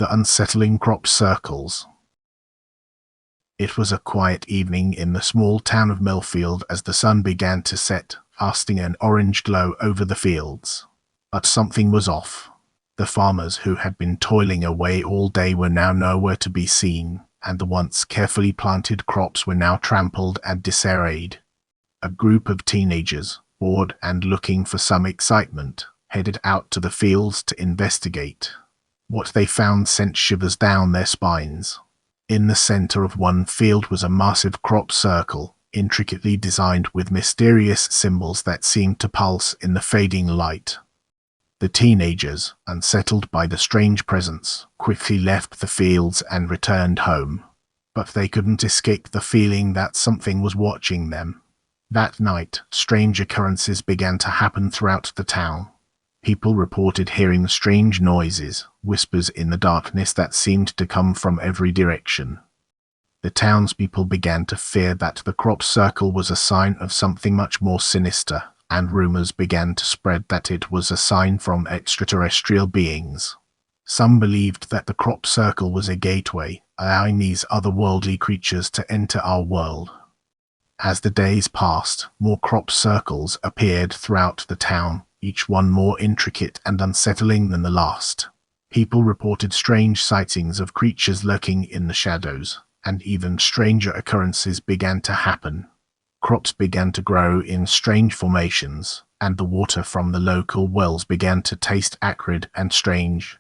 The Unsettling Crop Circles. It was a quiet evening in the small town of Millfield as the sun began to set, casting an orange glow over the fields. But something was off. The farmers who had been toiling away all day were now nowhere to be seen, and the once carefully planted crops were now trampled and disarrayed. A group of teenagers, bored and looking for some excitement, headed out to the fields to investigate. What they found sent shivers down their spines. In the center of one field was a massive crop circle, intricately designed with mysterious symbols that seemed to pulse in the fading light. The teenagers, unsettled by the strange presence, quickly left the fields and returned home. But they couldn't escape the feeling that something was watching them. That night, strange occurrences began to happen throughout the town. People reported hearing strange noises, whispers in the darkness that seemed to come from every direction. The townspeople began to fear that the crop circle was a sign of something much more sinister, and rumors began to spread that it was a sign from extraterrestrial beings. Some believed that the crop circle was a gateway, allowing these otherworldly creatures to enter our world. As the days passed, more crop circles appeared throughout the town, each one more intricate and unsettling than the last. People reported strange sightings of creatures lurking in the shadows, and even stranger occurrences began to happen. Crops began to grow in strange formations, and the water from the local wells began to taste acrid and strange.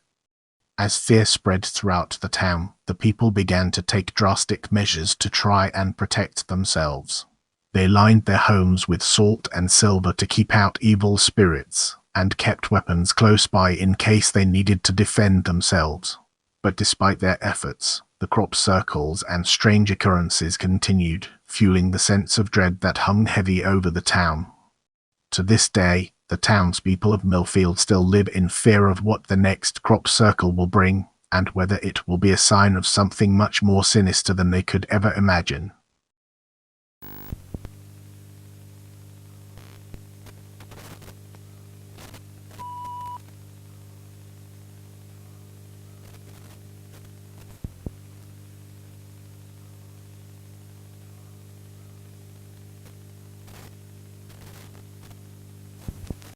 As fear spread throughout the town, the people began to take drastic measures to try and protect themselves. They lined their homes with salt and silver to keep out evil spirits, and kept weapons close by in case they needed to defend themselves. But despite their efforts, the crop circles and strange occurrences continued, fueling the sense of dread that hung heavy over the town. To this day, the townspeople of Millfield still live in fear of what the next crop circle will bring, and whether it will be a sign of something much more sinister than they could ever imagine.